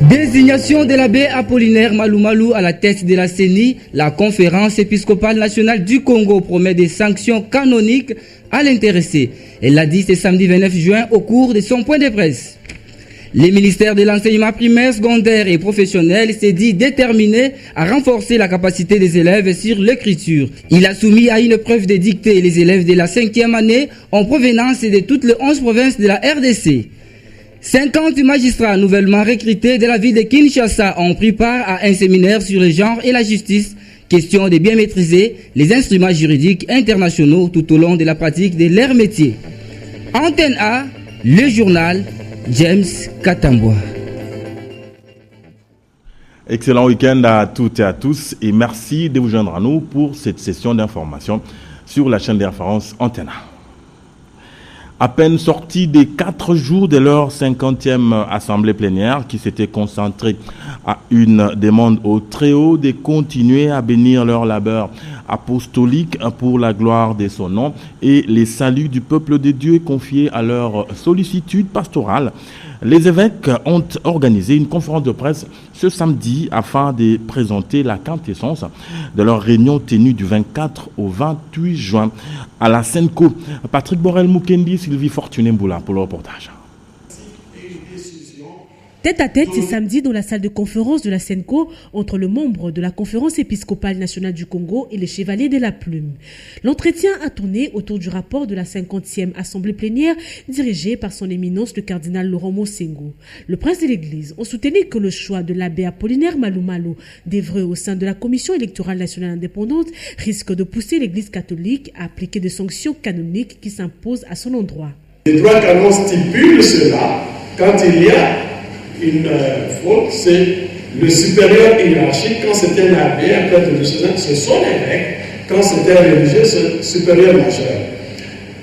Désignation de l'abbé Apollinaire Malou Malou à la tête de la CENI, la conférence épiscopale nationale du Congo promet des sanctions canoniques à l'intéressé. Elle l'a dit ce samedi 29 juin au cours de son point de presse. Le ministère de l'enseignement primaire, secondaire et professionnel s'est dit déterminé à renforcer la capacité des élèves sur l'écriture. Il a soumis à une preuve de dictée les élèves de la 5e année en provenance de toutes les 11 provinces de la RDC. 50 magistrats nouvellement recrutés de la ville de Kinshasa ont pris part à un séminaire sur le genre et la justice, question de bien maîtriser les instruments juridiques internationaux tout au long de la pratique de leur métier. Antenne A, le journal, James Katamboa. Excellent week-end à toutes et à tous et merci de vous joindre à nous pour cette session d'information sur la chaîne d'inférence Antenne A. À peine sortis des 4 jours de leur 50e assemblée plénière qui s'était concentrée à une demande au Très-Haut de continuer à bénir leur labeur apostolique pour la gloire de son nom et les saluts du peuple de Dieu confiés à leur sollicitude pastorale. Les évêques ont organisé une conférence de presse ce samedi afin de présenter la quintessence de leur réunion tenue du 24 au 28 juin à la Senko. Patrick Borel-Mukendi, Sylvie Fortuné-Mboula pour le reportage. Tête à tête, c'est samedi dans la salle de conférence de la Senko entre le membre de la conférence épiscopale nationale du Congo et les chevaliers de la plume. L'entretien a tourné autour du rapport de la 50e assemblée plénière dirigée par son éminence le cardinal Laurent Mosengo. Le prince de l'église a soutenu que le choix de l'abbé Apollinaire Malou Malou d'œuvrer au sein de la commission électorale nationale indépendante risque de pousser l'église catholique à appliquer des sanctions canoniques qui s'imposent à son endroit. Les droits canons stipulent cela quand il y a une faute, c'est le supérieur hiérarchique. Quand c'est un abbé, un prêtre diocésain, c'est son évêque. Quand c'est un religieux, c'est supérieur majeur.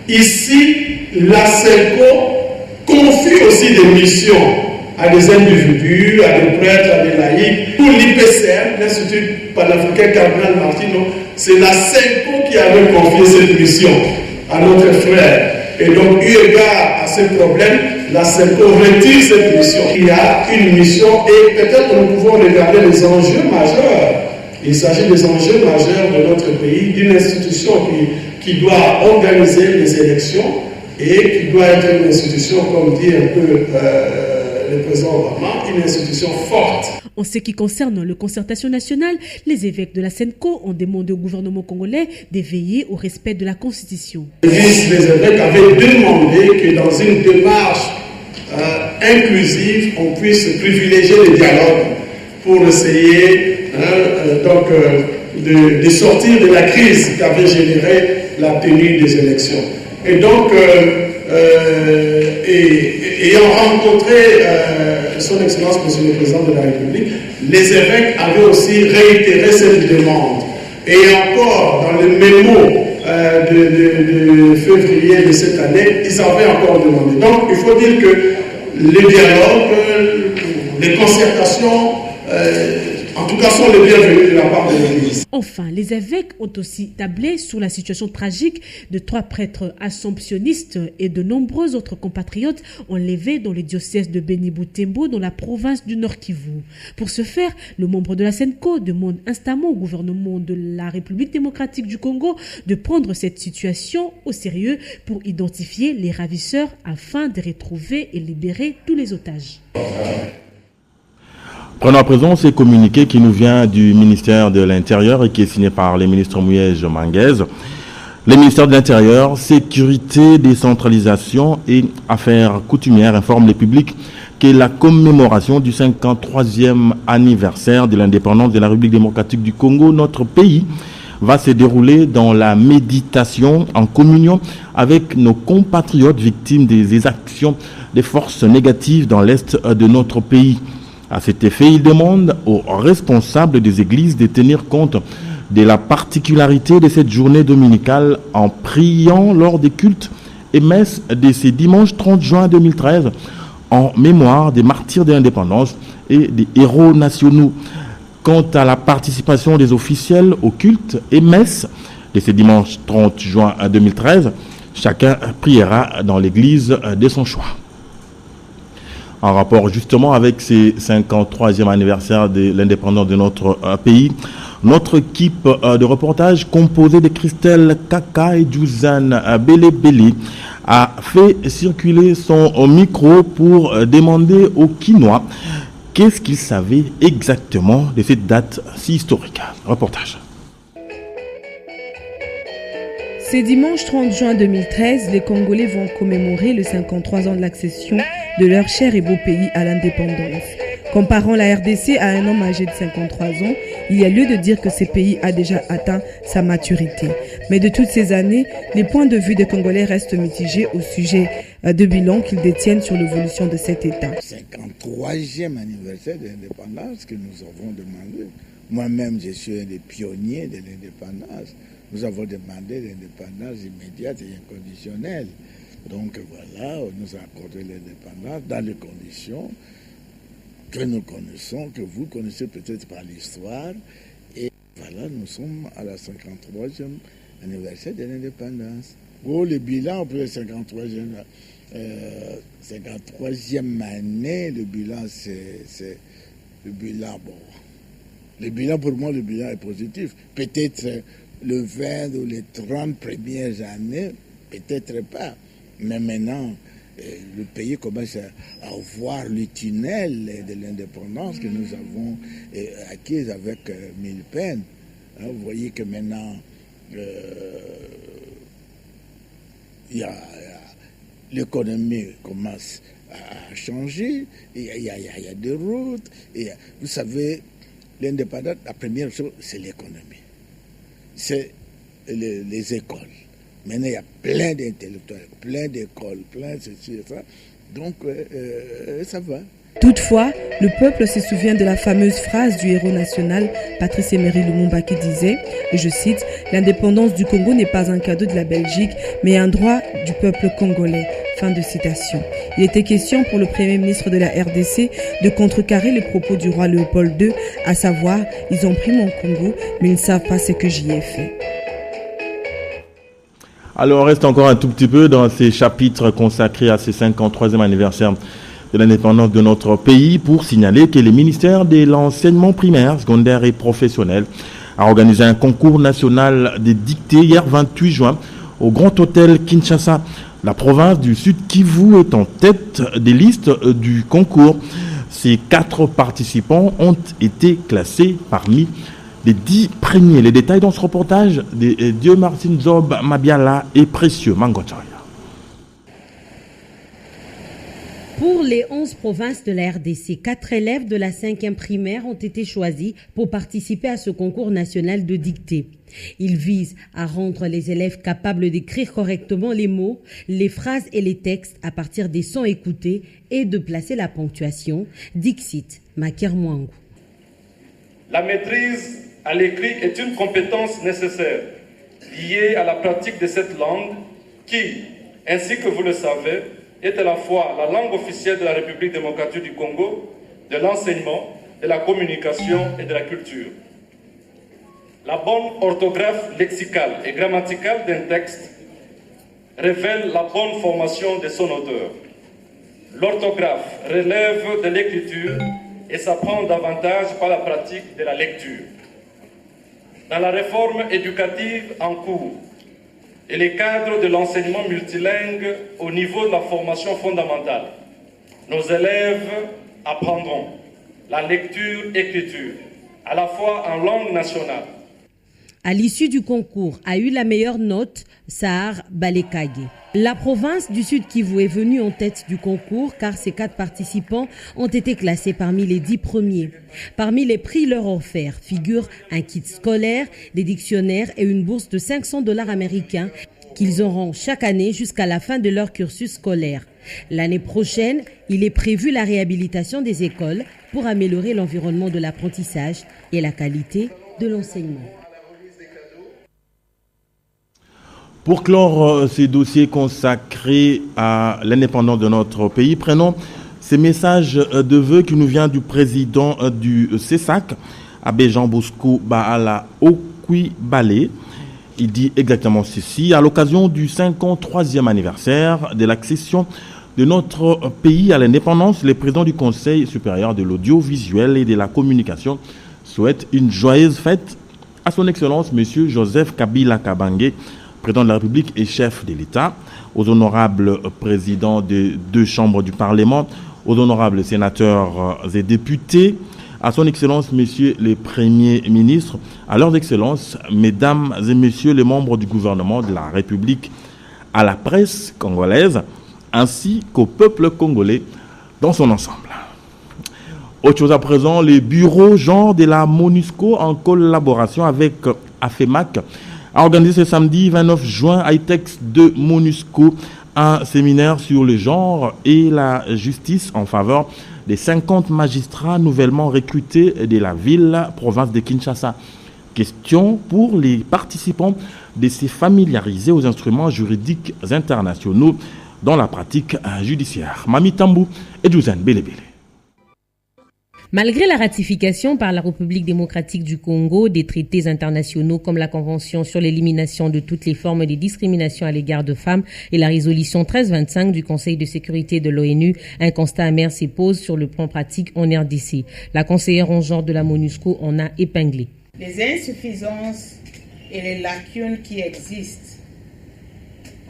Ici, la CELCO confie aussi des missions à des individus, à des prêtres, à des laïcs. Pour l'IPCM, l'Institut panafricain Cardinal Martino, c'est la CELCO qui avait confié cette mission à notre frère. Et donc, eu égard à ce problème, la CELCO retire cette mission. Il y a une mission et peut-être nous pouvons regarder les enjeux majeurs. Il s'agit des enjeux majeurs de notre pays, d'une institution qui doit organiser les élections et qui doit être une institution, comme dit un peu le président Obama, une institution forte. En ce qui concerne le concertation nationale, les évêques de la Senko ont demandé au gouvernement congolais de veiller au respect de la Constitution. Les évêques avaient demandé que dans une démarche inclusive, on puisse privilégier le dialogue pour essayer de sortir de la crise qu'avait générée la tenue des élections. Et donc, ayant rencontré son Excellence, Monsieur le Président de la République, les évêques avaient aussi réitéré cette demande. Et encore, dans le mémo de février de cette année, ils avaient encore demandé. Donc, il faut dire que les dialogues, les concertations, en tout cas, sont les bienvenus de la part de l'Église. Enfin, les évêques ont aussi tablé sur la situation tragique de 3 prêtres assomptionnistes et de nombreux autres compatriotes enlevés dans le diocèse de Beni-Butembo dans la province du Nord Kivu. Pour ce faire, le membre de la Senko demande instamment au gouvernement de la République démocratique du Congo de prendre cette situation au sérieux pour identifier les ravisseurs afin de retrouver et libérer tous les otages. Prenons à présent ce communiqué qui nous vient du ministère de l'Intérieur et qui est signé par les ministres Mouyej Manguez. Le ministère de l'Intérieur, Sécurité, Décentralisation et Affaires coutumières informe le public que la commémoration du 53e anniversaire de l'indépendance de la République démocratique du Congo, notre pays, va se dérouler dans la méditation en communion avec nos compatriotes victimes des exactions des forces négatives dans l'est de notre pays. À cet effet, il demande aux responsables des églises de tenir compte de la particularité de cette journée dominicale en priant lors des cultes et messes de ce dimanche 30 juin 2013 en mémoire des martyrs de l'indépendance et des héros nationaux. Quant à la participation des officiels au culte et messe de ce dimanche 30 juin 2013, chacun priera dans l'église de son choix. En rapport justement avec ce 53e anniversaire de l'indépendance de notre pays, notre équipe de reportage composée de Christelle Kaka et Djouzane Belebele a fait circuler son micro pour demander aux Kinois qu'est-ce qu'ils savaient exactement de cette date si historique. Reportage. Ce dimanche 30 juin 2013, les Congolais vont commémorer les 53 ans de l'accession de leur cher et beau pays à l'indépendance. Comparant la RDC à un homme âgé de 53 ans, il y a lieu de dire que ce pays a déjà atteint sa maturité. Mais de toutes ces années, les points de vue des Congolais restent mitigés au sujet de bilan qu'ils détiennent sur l'évolution de cet État. 53e anniversaire de l'indépendance que nous avons demandé. Moi-même, je suis un des pionniers de l'indépendance. Nous avons demandé l'indépendance immédiate et inconditionnelle. Donc voilà, on nous a accordé l'indépendance dans les conditions que nous connaissons, que vous connaissez peut-être par l'histoire. Et voilà, nous sommes à la 53e anniversaire de l'indépendance. Oh, le bilan pour la 53e année, le bilan, c'est le bilan. Bon, le bilan, pour moi, le bilan est positif. Peut-être le 20 ou les 30 premières années, peut-être pas. Mais maintenant, le pays commence à voir le tunnel de l'indépendance que nous avons acquis avec mille peines. Vous voyez que maintenant, l'économie commence à changer, il y a des routes. Et, vous savez, l'indépendance, la première chose, c'est l'économie. C'est les écoles. Maintenant, il y a plein d'intellectuels, plein d'écoles, plein de ceci et ça. Donc, ça va. Toutefois, le peuple se souvient de la fameuse phrase du héros national Patrice Emery Lumumba qui disait, et je cite, « L'indépendance du Congo n'est pas un cadeau de la Belgique, mais un droit du peuple congolais ». Fin de citation. Il était question pour le Premier ministre de la RDC de contrecarrer les propos du roi Léopold II, à savoir, ils ont pris mon Congo, mais ils ne savent pas ce que j'y ai fait. Alors, on reste encore un tout petit peu dans ces chapitres consacrés à ce 53e anniversaire de l'indépendance de notre pays pour signaler que le ministère de l'enseignement primaire, secondaire et professionnel a organisé un concours national des dictées hier 28 juin au Grand Hôtel Kinshasa. La province du Sud Kivu est en tête des listes du concours. Ces 4 participants ont été classés parmi les 10 premiers. Les détails dans ce reportage de Dieu Martin Zob Mabiala et Précieux Mangochoya. Pour les 11 provinces de la RDC, 4 élèves de la 5e primaire ont été choisis pour participer à ce concours national de dictée. Il vise à rendre les élèves capables d'écrire correctement les mots, les phrases et les textes à partir des sons écoutés et de placer la ponctuation. Dixit Maker Mwangu. La maîtrise à l'écrit est une compétence nécessaire liée à la pratique de cette langue qui, ainsi que vous le savez, est à la fois la langue officielle de la République démocratique du Congo, de l'enseignement, de la communication et de la culture. La bonne orthographe lexicale et grammaticale d'un texte révèle la bonne formation de son auteur. L'orthographe relève de l'écriture et s'apprend davantage par la pratique de la lecture. Dans la réforme éducative en cours et les cadres de l'enseignement multilingue au niveau de la formation fondamentale, nos élèves apprendront la lecture-écriture à la fois en langue nationale. À l'issue du concours, a eu la meilleure note Sahar Balekage. La province du Sud Kivu est venue en tête du concours car ces 4 participants ont été classés parmi les 10 premiers. Parmi les prix leur offerts figurent un kit scolaire, des dictionnaires et une bourse de $500 américains qu'ils auront chaque année jusqu'à la fin de leur cursus scolaire. L'année prochaine, il est prévu la réhabilitation des écoles pour améliorer l'environnement de l'apprentissage et la qualité de l'enseignement. Pour clore ces dossiers consacrés à l'indépendance de notre pays, prenons Ce message de vœux qui nous vient du président du CESAC, Abbé Jean Bosco Baala Okwi-Balé. Il dit exactement ceci. À l'occasion du 53e anniversaire de l'accession de notre pays à l'indépendance, le président du Conseil supérieur de l'audiovisuel et de la communication souhaite une joyeuse fête à son Excellence, M. Joseph Kabila Kabange, président de la République et chef de l'État, aux honorables présidents des deux chambres du Parlement, aux honorables sénateurs et députés, à son Excellence, Messieurs les Premiers ministres, à leurs Excellences, Mesdames et Messieurs les membres du gouvernement de la République, à la presse congolaise, ainsi qu'au peuple congolais dans son ensemble. Autre chose à présent, les bureaux genre de la MONUSCO en collaboration avec AFEMAC a organisé ce samedi 29 juin à ITEX de MONUSCO un séminaire sur le genre et la justice en faveur des 50 magistrats nouvellement recrutés de la ville-province de Kinshasa. Question pour les participants de se familiariser aux instruments juridiques internationaux dans la pratique judiciaire. Mami Tambou et Jouzane Belebele. Malgré la ratification par la République démocratique du Congo des traités internationaux comme la Convention sur l'élimination de toutes les formes de discrimination à l'égard de femmes et la résolution 1325 du Conseil de sécurité de l'ONU, un constat amer se pose sur le plan pratique en RDC. La conseillère en genre de la MONUSCO en a épinglé. Les insuffisances et les lacunes qui existent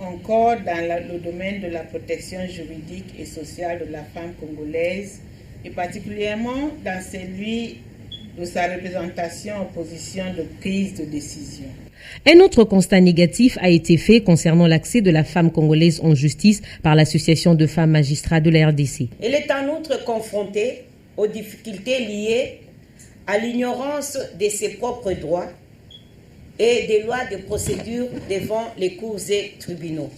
encore dans le domaine de la protection juridique et sociale de la femme congolaise, et particulièrement dans celui de sa représentation en position de prise de décision. Un autre constat négatif a été fait concernant l'accès de la femme congolaise en justice par l'Association de femmes magistrats de la RDC. Elle est en outre confrontée aux difficultés liées à l'ignorance de ses propres droits et des lois de procédure devant les cours et tribunaux.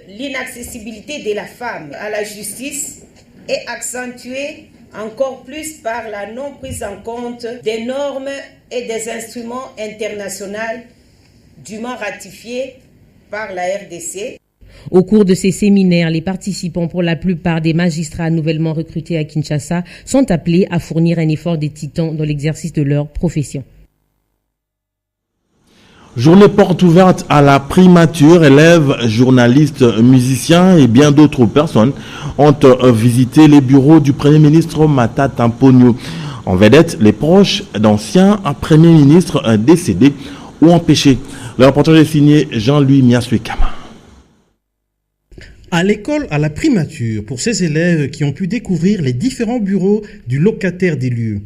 L'inaccessibilité de la femme à la justice est accentuée encore plus par la non prise en compte des normes et des instruments internationaux dûment ratifiés par la RDC. Au cours de ces séminaires, les participants, pour la plupart des magistrats nouvellement recrutés à Kinshasa, sont appelés à fournir un effort des titans dans l'exercice de leur profession. Journée porte ouverte à la primature. Élèves, journalistes, musiciens et bien d'autres personnes ont visité les bureaux du Premier ministre Matata Ponyo. En vedette, les proches d'anciens Premiers ministres décédés ou empêchés. Le reportage est signé Jean-Louis Miaswekama. À l'école, à la primature, pour ces élèves qui ont pu découvrir les différents bureaux du locataire des lieux.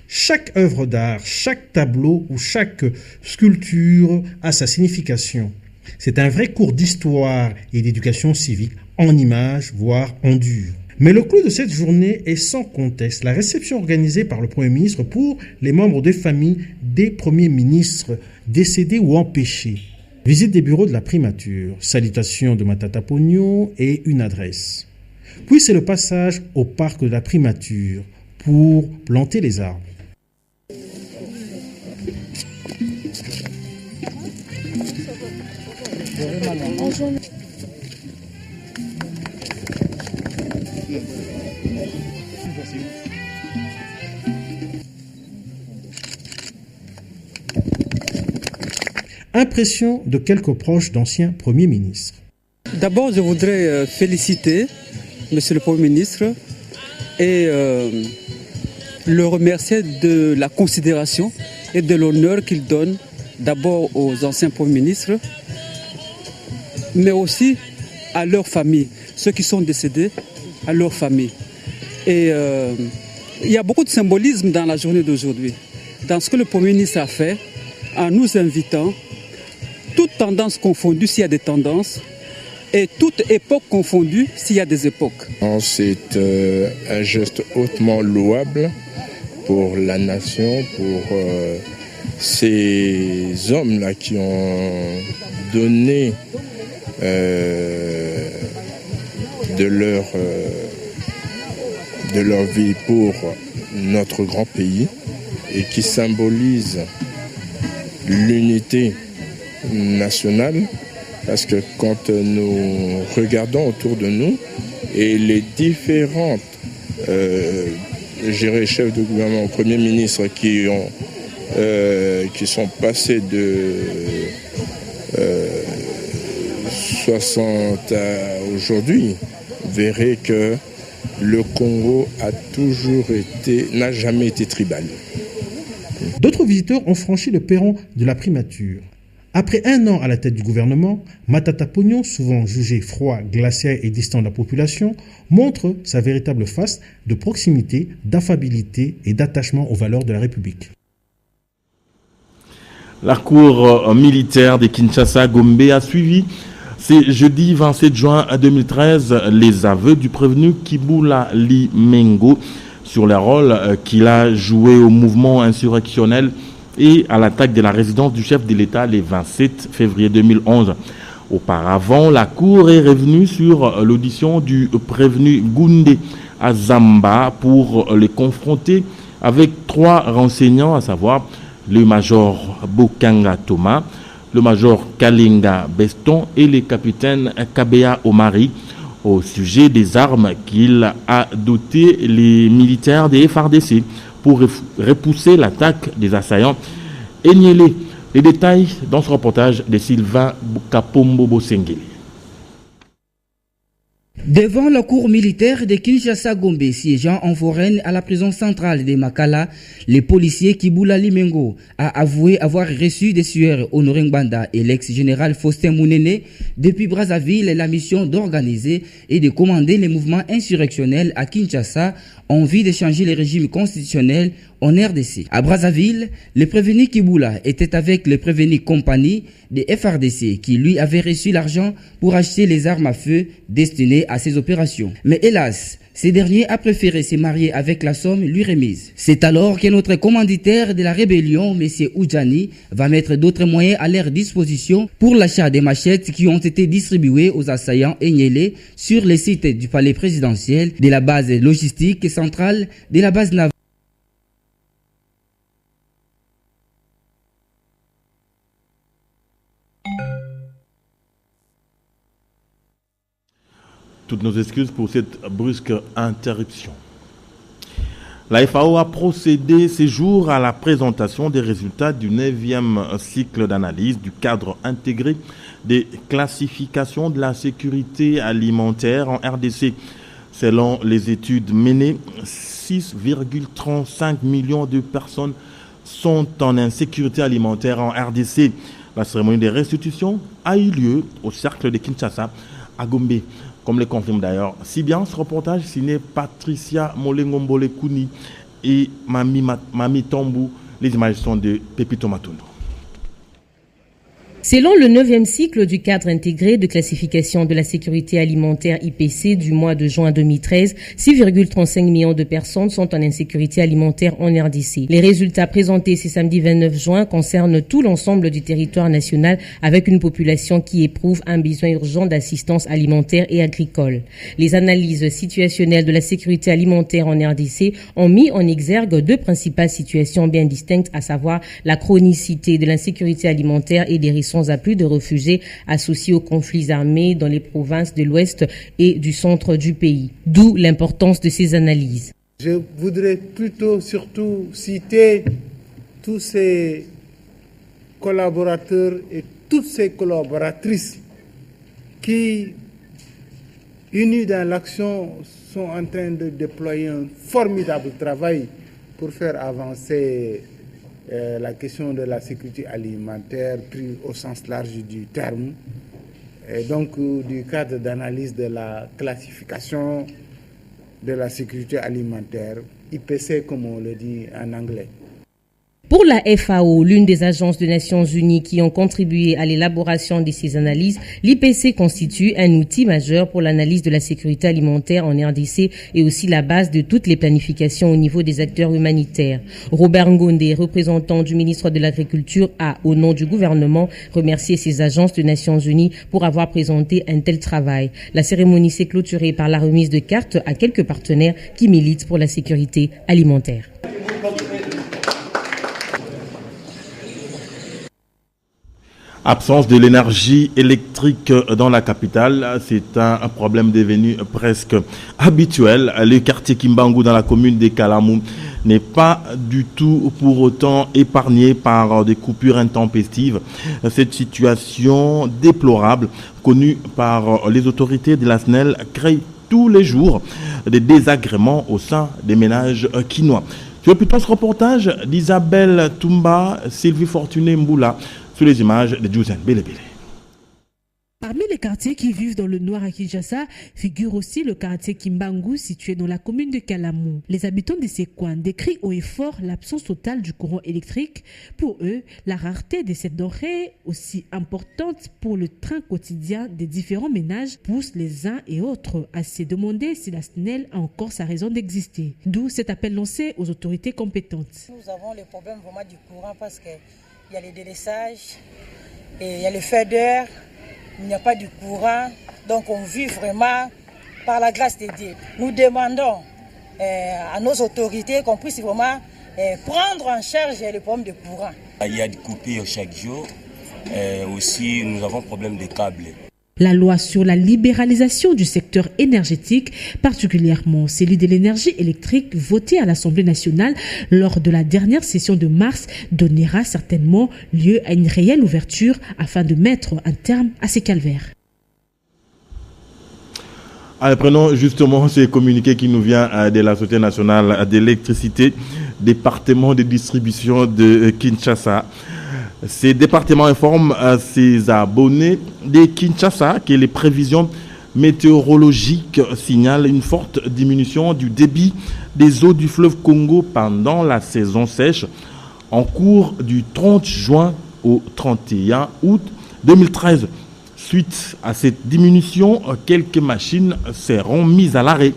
Chaque œuvre d'art, chaque tableau ou chaque sculpture a sa signification. C'est un vrai cours d'histoire et d'éducation civique en images, voire en dur. Mais le clou de cette journée est sans conteste la réception organisée par le Premier ministre pour les membres des familles des premiers ministres décédés ou empêchés. Visite des bureaux de la primature, salutation de Matata Ponyo et une adresse. Puis c'est le passage au parc de la primature pour planter les arbres. Impression de quelques proches d'anciens premiers ministres. D'abord, je voudrais féliciter Monsieur le Premier ministre et le remercier de la considération et de l'honneur qu'il donne d'abord aux anciens premiers ministres, mais aussi à leurs familles, ceux qui sont décédés, à leurs familles. Et il y a beaucoup de symbolisme dans la journée d'aujourd'hui, dans ce que le Premier ministre a fait, en nous invitant, toutes tendances confondues s'il y a des tendances, et toute époque confondue s'il y a des époques. C'est un geste hautement louable pour la nation, pour ces hommes-là qui ont donné de leur vie pour notre grand pays et qui symbolisent l'unité nationale. Parce que quand nous regardons autour de nous Et les différentes chefs de gouvernement, premiers ministres qui sont passés de 60 à aujourd'hui verraient que le Congo n'a jamais été tribal. D'autres visiteurs ont franchi le perron de la primature. Après 1 an à la tête du gouvernement, Matata Pognon, souvent jugé froid, glaciaire et distant de la population, montre sa véritable face de proximité, d'affabilité et d'attachement aux valeurs de la République. La cour militaire de Kinshasa-Gombe a suivi ce jeudi 27 juin 2013 les aveux du prévenu Kibula Limengo sur le rôle qu'il a joué au mouvement insurrectionnel et à l'attaque de la résidence du chef de l'État le 27 février 2011. Auparavant, la Cour est revenue sur l'audition du prévenu Goundé Azamba pour le confronter avec 3 renseignants, à savoir le major Bokanga Thomas, le major Kalinga Beston et le capitaine Kabea Omari au sujet des armes qu'il a dotées les militaires des FARDC pour repousser l'attaque des assaillants et Niélé. Les détails dans ce reportage de Sylvain Kapombo Bosengeli. Devant la cour militaire de Kinshasa-Gombe, siégeant en foraine à la prison centrale de Makala, le policier Kibula Limengo a avoué avoir reçu des sueurs Honoré Ngbanda et l'ex-général Faustin Mounene depuis Brazzaville la mission d'organiser et de commander les mouvements insurrectionnels à Kinshasa en vue de changer le régime constitutionnel en RDC. À Brazzaville, le prévenu Kibula était avec le prévenu compagnie de FRDC qui lui avait reçu l'argent pour acheter les armes à feu destinées à ces opérations. Mais hélas, ce dernier a préféré se marier avec la somme lui remise. C'est alors que notre commanditaire de la rébellion, M. Oudjani, va mettre d'autres moyens à leur disposition pour l'achat des machettes qui ont été distribuées aux assaillants Enyélé sur les sites du palais présidentiel, de la base logistique centrale, de la base navale. Toutes nos excuses pour cette brusque interruption. La FAO a procédé ces jours à la présentation des résultats du 9e cycle d'analyse du cadre intégré des classifications de la sécurité alimentaire en RDC. Selon les études menées, 6,35 millions de personnes sont en insécurité alimentaire en RDC. La cérémonie de restitution a eu lieu au cercle de Kinshasa à Gombe. Comme le confirme d'ailleurs si bien ce reportage signé Patricia Molengombole Kouni et Mami Tambou. Les images sont de Pepito Matondo. Selon le 9e cycle du cadre intégré de classification de la sécurité alimentaire IPC du mois de juin 2013, 6,35 millions de personnes sont en insécurité alimentaire en RDC. Les résultats présentés ce samedi 29 juin concernent tout l'ensemble du territoire national avec une population qui éprouve un besoin urgent d'assistance alimentaire et agricole. Les analyses situationnelles de la sécurité alimentaire en RDC ont mis en exergue 2 principales situations bien distinctes, à savoir la chronicité de l'insécurité alimentaire et des risques à plus de réfugiés associés aux conflits armés dans les provinces de l'ouest et du centre du pays. D'où l'importance de ces analyses. Je voudrais surtout citer tous ces collaborateurs et toutes ces collaboratrices qui, unis dans l'action, sont en train de déployer un formidable travail pour faire avancer la question de la sécurité alimentaire pris au sens large du terme, et donc du cadre d'analyse de la classification de la sécurité alimentaire, IPC comme on le dit en anglais. Pour la FAO, l'une des agences des Nations Unies qui ont contribué à l'élaboration de ces analyses, l'IPC constitue un outil majeur pour l'analyse de la sécurité alimentaire en RDC et aussi la base de toutes les planifications au niveau des acteurs humanitaires. Robert Ngondé, représentant du ministre de l'Agriculture, a, au nom du gouvernement, remercié ces agences des Nations Unies pour avoir présenté un tel travail. La cérémonie s'est clôturée par la remise de cartes à quelques partenaires qui militent pour la sécurité alimentaire. Absence de l'énergie électrique dans la capitale, c'est un problème devenu presque habituel. Le quartier Kimbangu dans la commune de Kalamou n'est pas du tout pour autant épargné par des coupures intempestives. Cette situation déplorable connue par les autorités de la SNEL crée tous les jours des désagréments au sein des ménages quinois. Sur plutôt ce reportage d'Isabelle Toumba, Sylvie Fortuné Mboula, sous les images de Djouzen Belebele. Parmi les quartiers qui vivent dans le noir à Kinshasa, figure aussi le quartier Kimbangu situé dans la commune de Kalamou. Les habitants de ces coins décrient haut et fort l'absence totale du courant électrique. Pour eux, la rareté de cette denrée, aussi importante pour le train quotidien des différents ménages, pousse les uns et autres à se demander si la SNEL a encore sa raison d'exister. D'où cet appel lancé aux autorités compétentes. Nous avons le problème vraiment du courant parce qu'il y a les délaissages et il y a le FEDER. Il n'y a pas de courant, donc on vit vraiment par la grâce de Dieu. Nous demandons à nos autorités qu'on puisse vraiment prendre en charge les problèmes de courant. Il y a des coupures chaque jour, aussi nous avons problème de câbles. La loi sur la libéralisation du secteur énergétique, particulièrement celui de l'énergie électrique, votée à l'Assemblée nationale lors de la dernière session de mars, donnera certainement lieu à une réelle ouverture afin de mettre un terme à ces calvaires. Alors, prenons justement ce communiqué qui nous vient de la Société nationale d'électricité, département de distribution de Kinshasa. Ces départements informent ses abonnés de Kinshasa que les prévisions météorologiques signalent une forte diminution du débit des eaux du fleuve Congo pendant la saison sèche en cours du 30 juin au 31 août 2013. Suite à cette diminution, quelques machines seront mises à l'arrêt.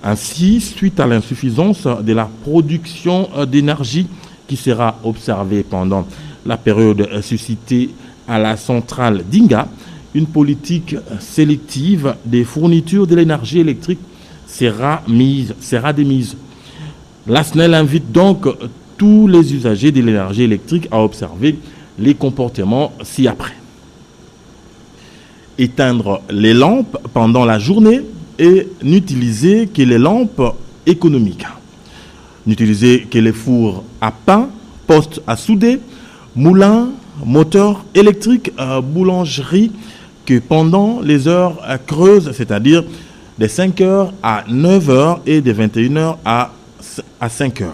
Ainsi, suite à l'insuffisance de la production d'énergie qui sera observée pendant la période suscitée à la centrale d'Inga, une politique sélective des fournitures de l'énergie électrique sera démise. La SNEL invite donc tous les usagers de l'énergie électrique à observer les comportements ci-après. Éteindre les lampes pendant la journée et n'utiliser que les lampes économiques. N'utiliser que les fours à pain, postes à souder, moulins, moteurs électriques, boulangerie, que pendant les heures creuses, c'est-à-dire de 5h à 9h et de 21h à 5h.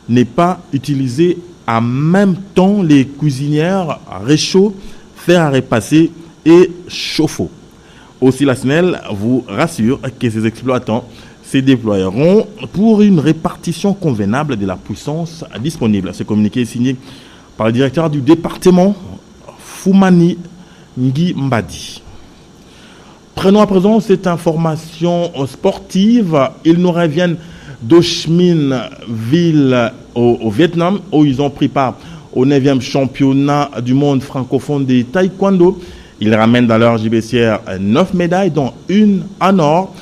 Ne pas utiliser en même temps les cuisinières réchaud, fer à repasser et chauffe-eau. Aussi, la SNEL vous rassure que ces exploitants se déploieront pour une répartition convenable de la puissance disponible. Ce communiqué est signé par le directeur du département, Foumani Ngui Mbadi. Prenons à présent cette information sportive. Ils nous reviennent d'Ho Chi Minh Ville au Vietnam, où ils ont pris part au 9e championnat du monde francophone de taekwondo. Ils ramènent dans leur gibecière 9 médailles, dont une en or,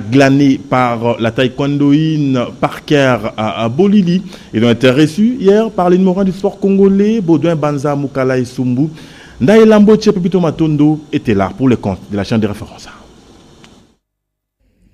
glanée par la taekwondoïne Parker à Bolili. Ils ont été reçus hier par les numéros 1 du sport congolais, Baudouin Banza Moukala et Sumbu. Ndaye Lambo Tchepepito Matondo était là pour le compte de la chaîne de référence.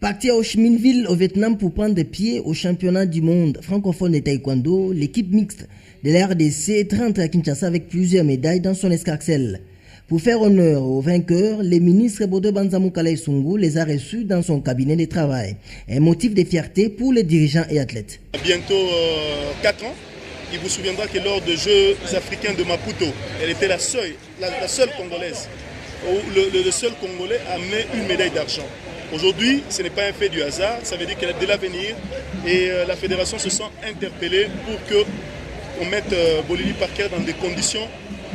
Parti à Ho Chi Minh Ville au Vietnam pour prendre des pieds au championnat du monde francophone de taekwondo, l'équipe mixte de la RDC est rentrée à Kinshasa avec plusieurs médailles dans son escarcelle. Pour faire honneur aux vainqueurs, le ministre Baudouin Banza Moukala et Sumbu les a reçus dans son cabinet de travail. Un motif de fierté pour les dirigeants et athlètes. Bientôt 4 ans, il vous souviendra que lors des Jeux africains de Maputo, elle était la seule Congolaise, le seul Congolais à amener une médaille d'argent. Aujourd'hui, ce n'est pas un fait du hasard, ça veut dire qu'elle a de l'avenir et la fédération se sent interpellée pour qu'on mette Bolili Parker dans des conditions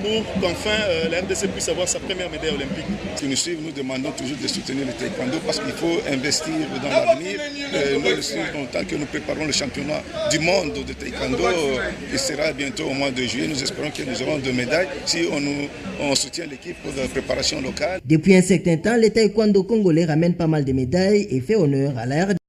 pour qu'enfin la RDC puisse avoir sa première médaille olympique. Nous nous demandons toujours de soutenir le taekwondo parce qu'il faut investir dans l'avenir. Nous aussi, tant que nous préparons le championnat du monde de taekwondo qui sera bientôt au mois de juillet, nous espérons que nous aurons 2 médailles si on soutient l'équipe de préparation locale. Depuis un certain temps, le taekwondo congolais ramène pas mal de médailles et fait honneur à la RDC.